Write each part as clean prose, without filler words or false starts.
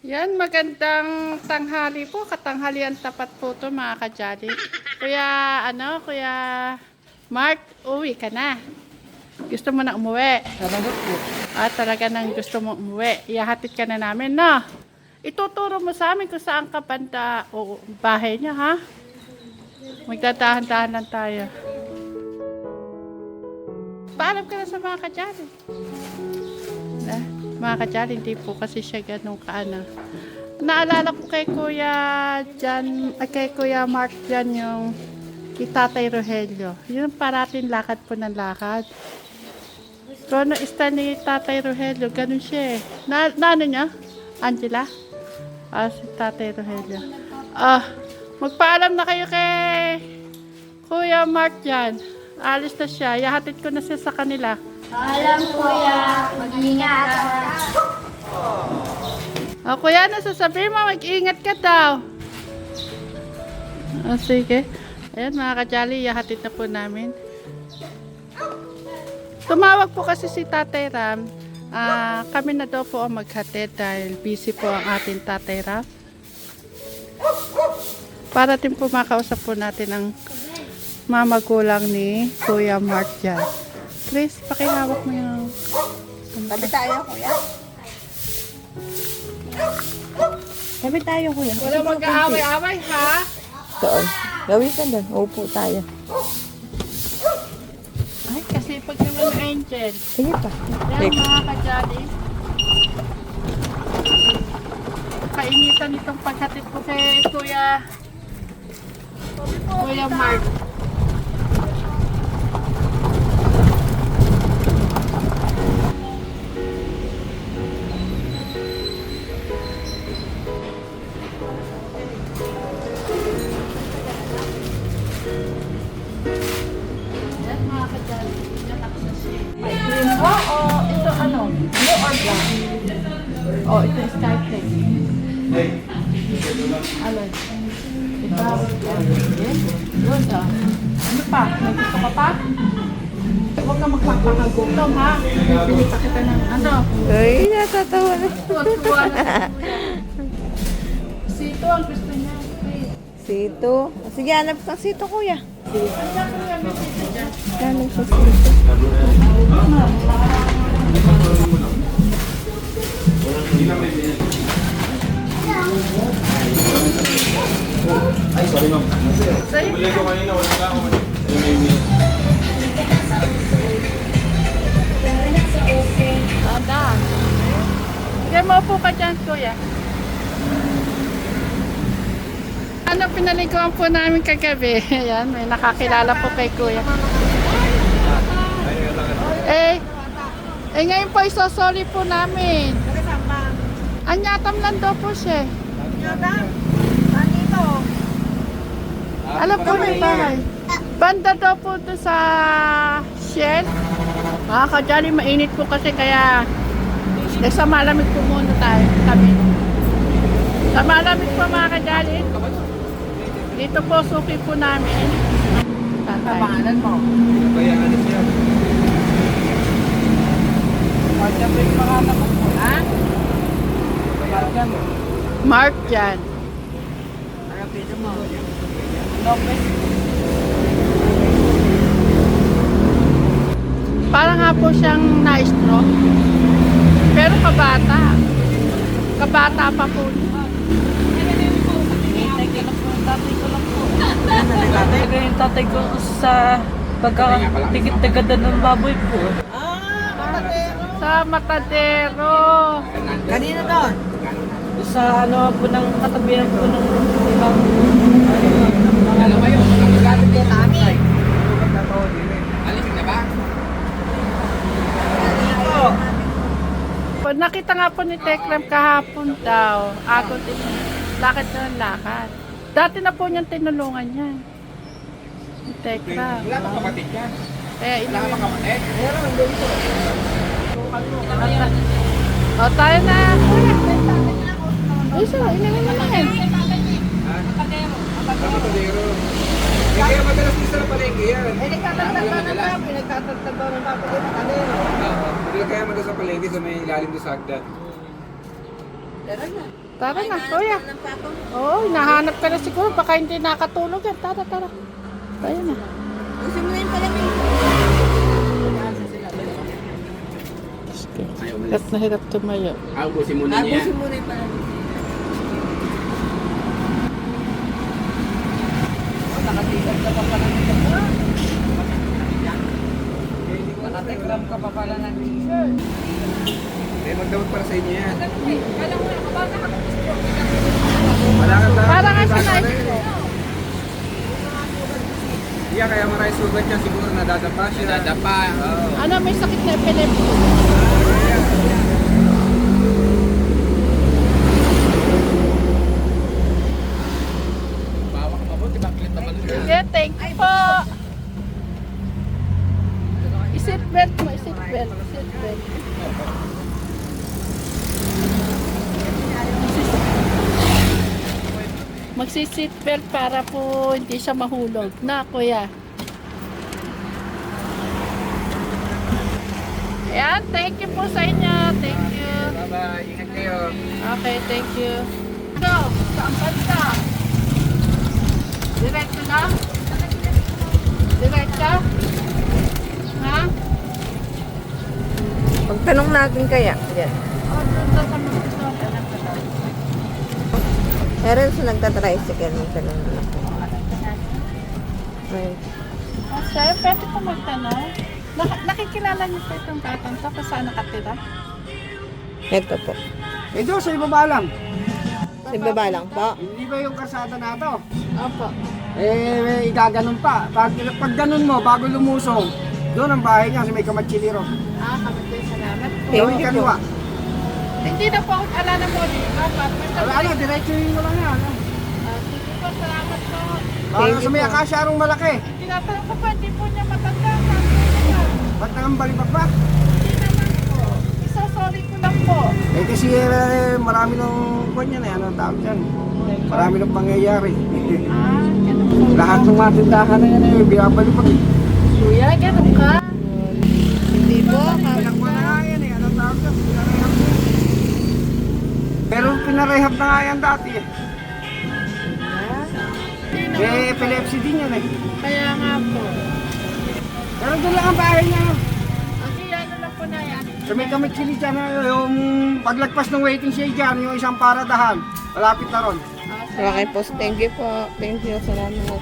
Yan, magandang tanghali po. Katanghalian tapat po to mga kajali. Kuya Mark, uwi ka na. Gusto mo na umuwi? Talaga po. Talaga nang gusto mo umuwi. Ihahatid ka na namin, no? Ituturo mo sa amin kung saan ka banda o bahay niya, ha? Magdadahan-dahan lang tayo. Paalam ka na sa mga kajali. Mga kajali, hindi po kasi siya ganun kaano. Naalala ko kay Kuya Mark dyan yung kay Tatay Rogelio. Yun parating lakad po ng lakad. So, ano style ni Tatay Rogelio, ganun siya eh. Ano niya? Angela? Si Tatay Rogelio. Magpaalam na kayo kay Kuya Mark dyan. Alis na siya. Ihahatid ko na siya sa kanila. Alam kuya, mag-iingat. Kuya, ano sasabihin mo? Mag-iingat ka daw. Sige. Ayan mga kajali, ihahatid na po namin. Tumawag po kasi si Tatay Ram. Kami na daw po ang maghatid dahil busy po ang ating Tatay Ram. Para din po makausap po natin ang mamagulang ni Kuya Mark dyan. Chris, pakihawak mo yung... Tabi tayo kuya. Tabi tayo kuya. Wala mag-aaway-aaway, ha? Doon. Gawin ka doon. Upo tayo. Ay, kasi pag naman Angel. Sige pa. Yan mga kajali. Kainitan itong paghatid ko kay Kuya Mark. Yan mga kajali. Yan ako sa shade. Ito ano? Blue or black? Ito is skyplane. Alin? Ito. Yes. Good. Ano pa? May gusto ka pa? Huwag ka magpapakagutom, ha? Pinita kita ng ano? Ay, natatawa na. Tuwa na. Sito ang gusto niya. Sito. Sige, hanap ka sito kuya. Andiyan ko yan. May sito dyan. Hanap sa sito. Ay, sorry ma'am. Sa'yo? Bumili ko kanina, wala na ako. Daan. Sige, maupo ka dyan, kuya. Ano pinaliguan po namin kagabi? Ayan, may nakakilala po kay kuya. Ngayon po isosoli po namin. Anyatam lang daw po siya. Alam po may bahay. Banda daw po doon sa Shell. Mga kajali, mainit po kasi kaya sa malamig po muna tayo kami. Sa malamig po mga kajali. Dito po suki po namin. Kapangalan mo. Kaya ano siya? Magkabring pangalan mo po, ha? Mark dyan. Rapid mo. Lopez. Para nga po siyang na-stroke. Pero kabata. Kabata pa po. Tatay ko lang po. Tatay yung tatay ko sa pagkaktikit-tigada ng baboy po. Sa Matadero. Kanina doon? Sa ano po ng katabihan po ng ibang alam mo yun, magagamit din namin. Alisin na ba? Nakita nga po ni Tekram kahapon daw. Ako din. Lakad na ng lakad. Dati na po niyang tinulungan niya. Ni Tekram. Wala ka kapatid yan. Kaya Wala ka ina. kapatid? Tayo na. Isa, inamin mo na yan. Kapatidero. Kaya madalas din sa palengke yan. Nagtatagtaw ng baboy, nagtatagtaw ng baboy. Kaya madalas sa palengke sa may ilalim doon sa hagdan. Tara na, kuya. Oo, nahanap ka na siguro. Baka hindi nakatulog yan. Tara, tara. Tayo na. Gusto mo na yung palamig. Hirap na hirap tumayo. Abusin muna niya. Gusto mo na yung palamig. Nakatikram ka pa pala nito. Nakatikram ka pa pala ng t-shirt. Eh, magdamot para sa inyo yan. Kala mo na, kapag nakapag-gusto. Wala kang dapat. Para nga sa night ko. Iya, kaya maraming sugat niya siguro nadadapa siya. Nadadapa. Oo. Ano, may sakit na epilepsy. Bawa ka mabuti, bakit naman Sige, thank you po. I-seatbelt mo, i-seatbelt. Seatbelt. Magsi-seatbelt para po hindi siya mahulog. Na, kuya. Ayan, thank you po sa inyo. Thank you. Bye-bye, ingat kayo. Okay, thank you. Go, saan banda? Diretso na? Diretso? Ha? Pagtanong natin kaya. Yan. Oh, doon sa mga Meron sa nagtatricycle. Tanong na ako. Right. Sir, pwede po magtanong. Nakikilala niyo po itong batang to kung saan nakatira? Ito po. Eh doon, sa ibaba lang. Sa baba lang po. Hindi ba yung kalsada na to? Opo. Eh, igaganon pa. Pag ganon mo, bago lumusong, doon ang bahay niya, sa may Kamatsili Road. Kapatid, salamat po. Thank Yung you kaliwa. Hindi na po ako alala po dito. Ano, diretso yun mo lang yan. Sige po, salamat po. Para sa may akasya arong malaki. Tinatanong ko po, hindi po niya matanda. Ba't nangambalibak pa? Hindi naman po. Isa-sorry ko lang po. Eh kasi marami ng kwan yan eh, ano ang tawag dyan? Marami ng pangyayari. Ganun po. Lahat ng mga tindahan na yan eh, binabalibak. Kuya, ganun ka? Hindi po. Pinakwa na nga yan eh, ano ang tawag dyan? Pinarehab. Pero pinarehab na nga yan dati eh. Eh, epilepsy din yan eh. Kaya nga po. Pero doon lang ang bahay niya. Okay, ano lang po na yan. Sa may Kamatsili dyan, yung paglagpas ng waiting shade dyan, yung isang paradahan, malapit na ron. Okay po. Thank you po. Thank you. Salamat.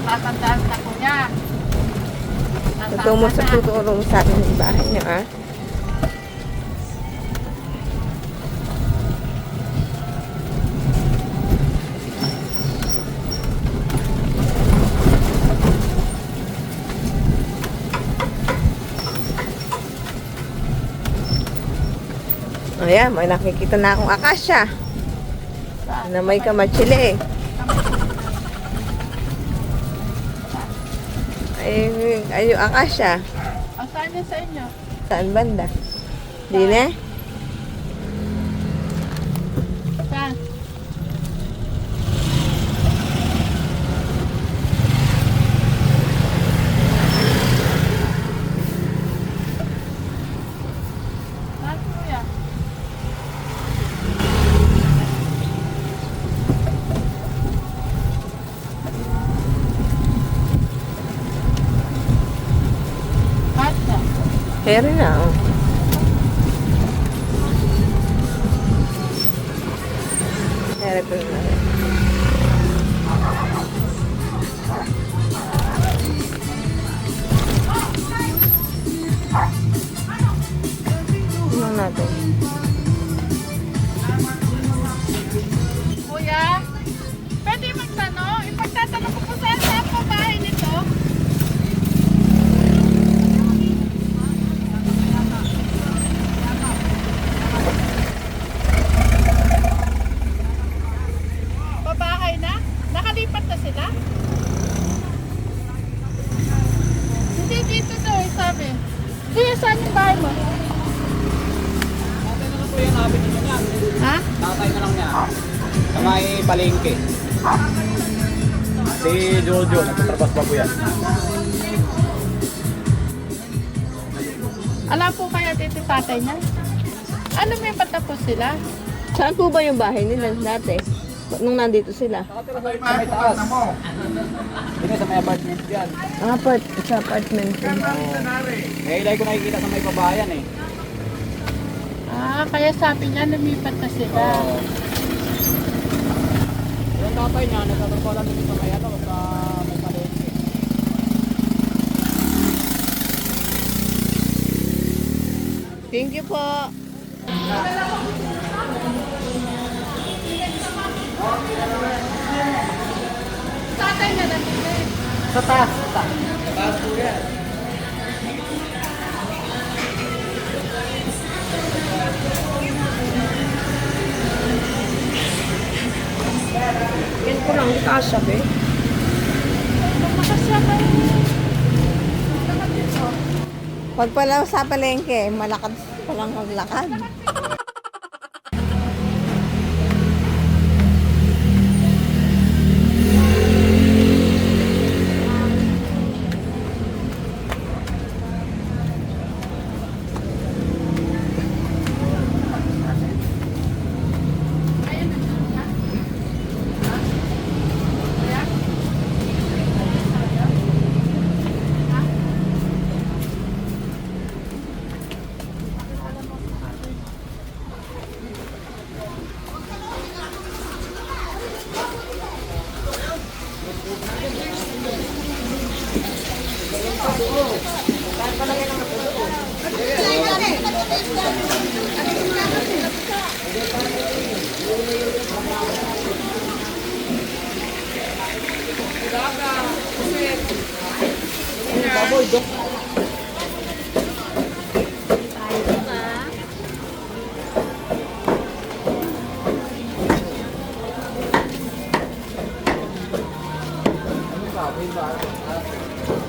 Tatandaan na kuya. Tutulong sa akin yung bahay niya, ah. Ayan, may nakikita na akong akasya. Na may Kamatsili. Ay, yung akasya. Saan yan sa inyo? Saan banda? Dine? Saan? Saan kuya? Basta. Kaya na, oh. Kaya ito na. Tingnan natin. Kuya, pwede magtanong? Ipagtatanong ko po saan po bahay nito? tatay na lang niya. Sa may palengke. Si Jojo, nagtatrabas pa po yan. Alam po kaya dito tatay niya? Ano may patapos sila? Saan po ba yung bahay nila dati? Nung nandito sila? Nakatira sa may taas. Hindi sa may apartment yan. Sa apartment din. Eh, dahil ko nakikita sa may babayan eh. Kaya sabi niya lumipat na sila. Yung tatay niya, nagtatrabaho lang dito sa may ano, sa may palengke. Thank you po. Tatay na nandito. Sa taas, sa taas. Yan ko lang, kasya eh. Pag pala sa palengke, malakad palang maglakad.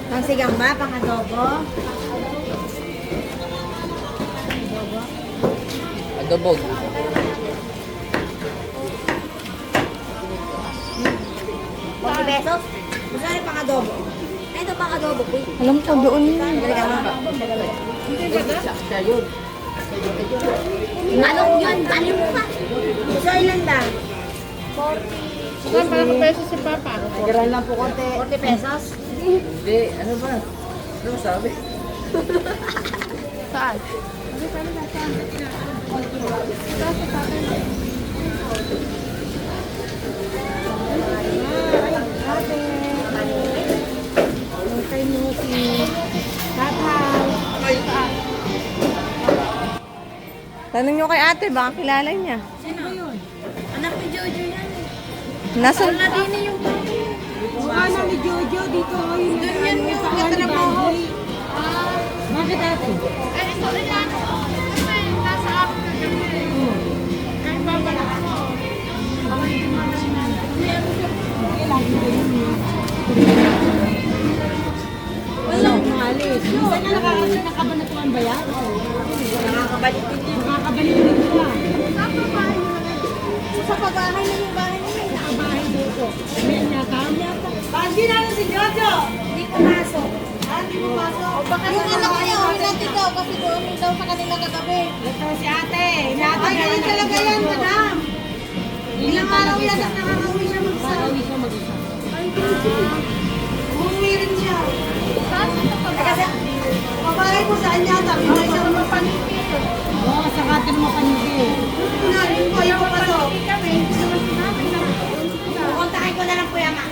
Ang sigang ba, pang adobo? Adobog. 40 pesos? Gusto rin pang adobo? Ay, ito pang adobo po. Alam ko doon yun. Anong yun? Ano mo pa? Gusto ilan lang? Saan parang peso si Papa? Nagaran lang po konti. 40 pesos? Hindi, ano ba? Ano sabi? Saan? Okay mo si Tatay. Tanong nyo kay ate, baka kilala niya. Sino yun? Anak ni Jojo yan. Nasaan? Nadine yung pati. Mukha na ni Jojo dito. Doon yan yung katrabaho. Bakit ate? Ay, ito rin yan. Kasi nasa akin na kami. Kaya Papa na ako. Walang umalis. Saan na nakabanatuan ba yan? Nakakabalik din yan. Nakakabalik din yan. Sa pabahay na yung bahay nila. Nakabahay dito. May yata. Bakit na si Jojo? Hindi pumasok. Hindi pumasok. Yung anak niya, natin daw kasi doon daw sa kanila kagabi. Ito si ate. Ay, ganun talaga yan, madam. Ilang araw yan at nakakauwi siya mag-isa. Nakakauwi siya mag-isa. Ay, umuwi rin siya. Saan sa pabahay? Pabahay ko saan yata? Bigay siya ng mapanigil. Oo, sa katin mapanigil. Nanin ko, ayaw pa to. Kukontakin ko na lang po yan, ma.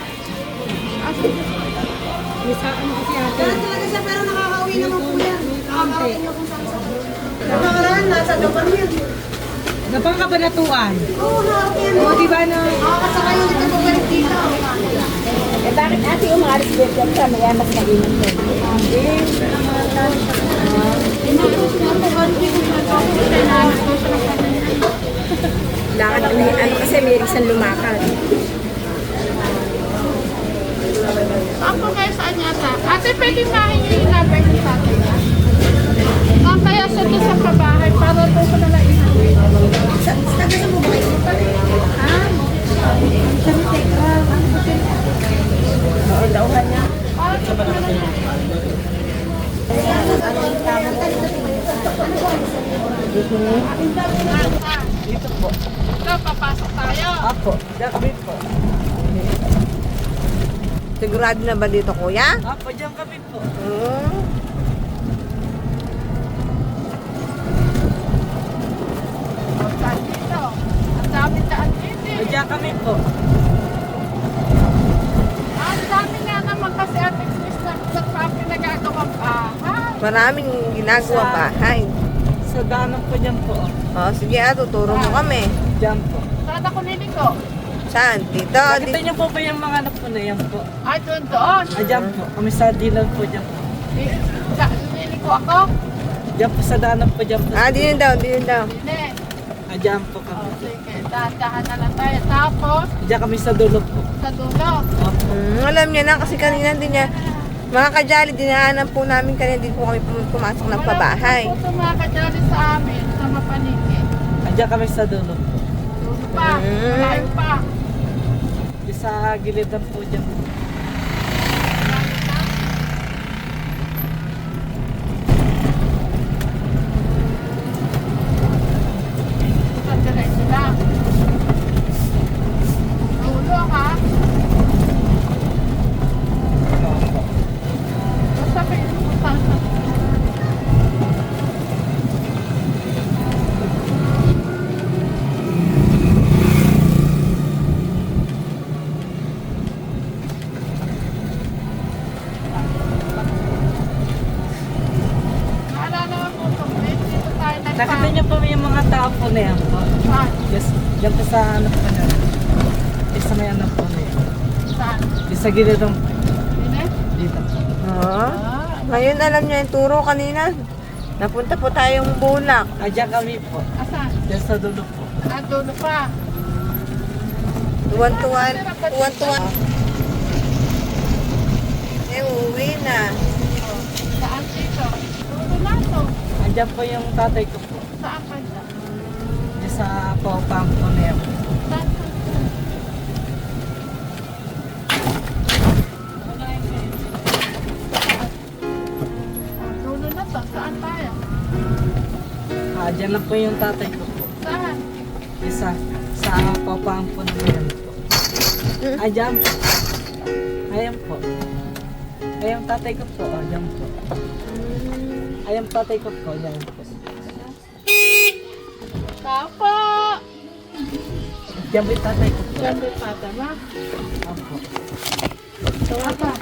Isa ano kasi ate. Ganun talaga siya pero nakakauwi naman po yan. Nakakauwi niya kung saan saan. Nakaraan, nasa Japan yan. Napangkabanatuan. Oo, nakakauwi yan. O, di ba na? Nakakasakay yung ito pabalik dito. Eh, bakit ate umalis din dyan sa may mas mainit din? Lakad kami, ano kasi may isang lumakad. Ako kayo saan yata? Ate, pwede mahingi yung number ng tatay niya? Kaya sa doon sa pabahay para doon ko na lang inuwi. Taga sa mobile. Dito po. Ito, papasok tayo. Apo, diyan kami po. Sigurado na ba dito, kuya? Apo, diyan kami po. O, saan dito? Ang dami daan dito. Diyan kami po. Ang dami nga naman kasi Ate Chris na pinagagawang bahay. Maraming ginagawa bahay. Sa daanan po diyan po. Oh, sige, tuturo mo kami. Diyan po. Saan ako liliko? Saan? Dito. Nakita niyo po ba yung mga anak po na yan po? Ay, doon. Diyan po. Kami sa dilan po diyan po. Liliko ako? Diyan po sa daanan po diyan po. Din daw. Hindi. Diyan po O, kami. sige. Dahan na lang tayo. Tapos, Diyan kami sa dulo po. sa dulo. Opo. Alam niya na kasi kanina din niya, mga kajali, dinaanan po namin kanina, din po kami pumasok ng pabahay. Wala po tumakadali sa amin sa mapaniki. Diyan kami sa dulo po. Dulo pa. Malayo pa. Yung sa gilid lang po diyan. Sa diretso lang. Dulo, ha? Sabi, naalala mo po, dito tayo Nakita niyo po yung mga tao po na yan po. Saan? Yes, diyan po sa ano po na. Yes, sa may ano po na yan. Saan? Yung sa gilid lang po. Dine? Dito po. Oh. Ngayon alam niya yung turo kanina. Napunta po tayong Bulak. Diyan kami po. Asan? Diyan sa dulo po. Dulo pa. Tuwan-tuwan. Uwi na. Saan dito? Dulo na to. Diyan po yung tatay ko po. Saan pa dyan? Diyan sa Paupang po na yan. Saan? Dulo na to. Saan tayo? Diyan lang po yung tatay ko po. Saan? Isa sa Paupang po na yan po. Diyan po. Ayan po. Ayan tatay ko po. Diyan po. Ayan tatay ko po. Diyan po. Tao po! Diyan po yung tatay ko po. Diyan may pata ma. Opo. Tawa pa.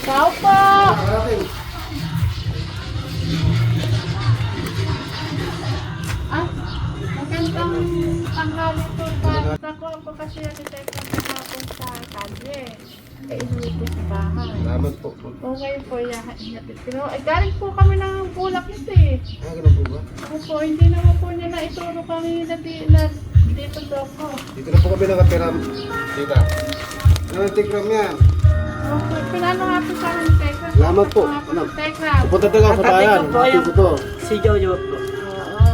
Tao po! Ah, magandang tanghali po pa. Ako po kasi natitake ng kahapon sa kalye. Inuwi po sa bahay. Salamat po. Okay po, pero ay galing po kami ng Bulak nito eh. Ganun po ba? Ako po, hindi naman po niya naituro kami na dito daw po. Dito na po kami nakatira. Tita. Ano yung tikram yan? Okay, pinano nga po sa akin ng Tekra. Salamat po. Ano? Tekra. Pupunta tayo sa Tatay bayan. ko po Hatid yung ko to. si Jojo po. Oo.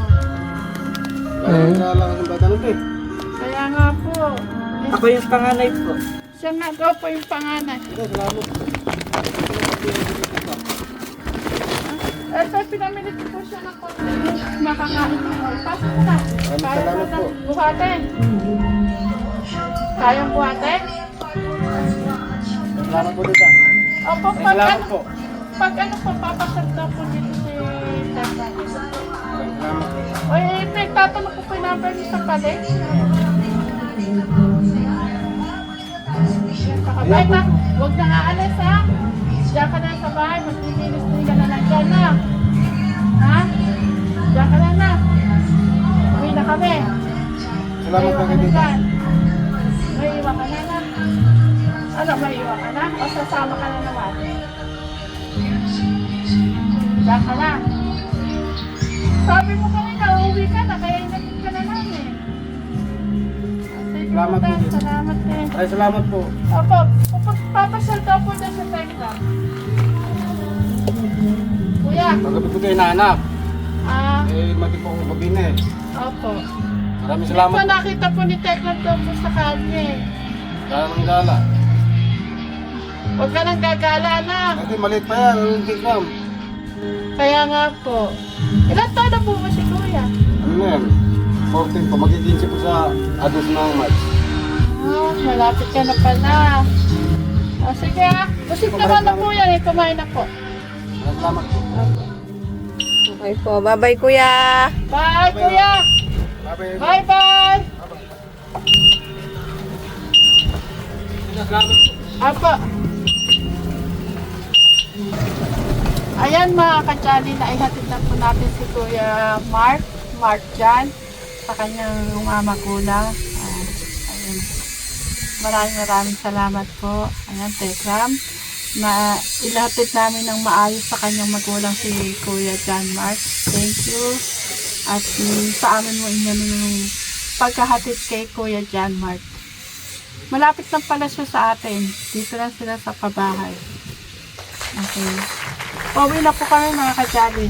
Parang lang ang bata nun eh. Kaya nga po. Ako yung panganay po. Siya nga daw po yung panganay. Salamat. So, pinamilit ko po siya ng konti. Makakain ko. Pasok ko na. Kaya salamat na po. buhatin. Kayang buhatin? Salamat po dito. Opo, Salamat po. pag ano po, papasag daw po dito si Tekra. Salamat po. Oy, tatanong ko po yung number niyo sa palit. Ay, huwag na aalis ha. Diyan ka na sa bahay, maglilinis ka na lang dyan na. Ha? Diyan ka na. Uwi na kami. Salamat po kayo dito. May iwan ka na. Ano, may iwan ka na? O sasama ka na naman? Diyan ka na. Sabi mo kanina, uuwi ka na, kaya inatid ka na namin. Salamat po. Salamat din. Ay, salamat po. Opo, papasyal daw po dyan sa Tekra. Kuya, Pagkabit ko kayo nahanap. Mati po akong gabi na eh. opo. Maraming Ito salamat. nakita po ni Tekla daw po sa kalye. Kaya nang gala. Huwag ka nang gagala na. Kasi maliit pa yan. Ano yung tikram? Kaya nga po. Ilan taon na po ba si Kuya? Ano na yan? 14 po. Magiging po sa Agos ng March. Ah, malapit ka na pala. O sige ah. Busog naman na po yan eh. Kumain na po. Salamat po. Okay po. Bye-bye, kuya. Bye, kuya. Bye-bye. Bye-bye. Apa. Ayan mga kachali, na ihatid na po natin si Kuya Mark Jan, sa kanyang mga magulang. Ayun. Maraming salamat po. Ayan, Tekram, na ilahatid namin ng maayos sa kanyang magulang si Kuya Jan Mark. Thank you. At sa amin mo inyo yung pagkahatid kay Kuya Jan Mark. Malapit lang pala siya sa atin. Dito lang sila sa pabahay. Okay. Pauwi na po kami mga kajali.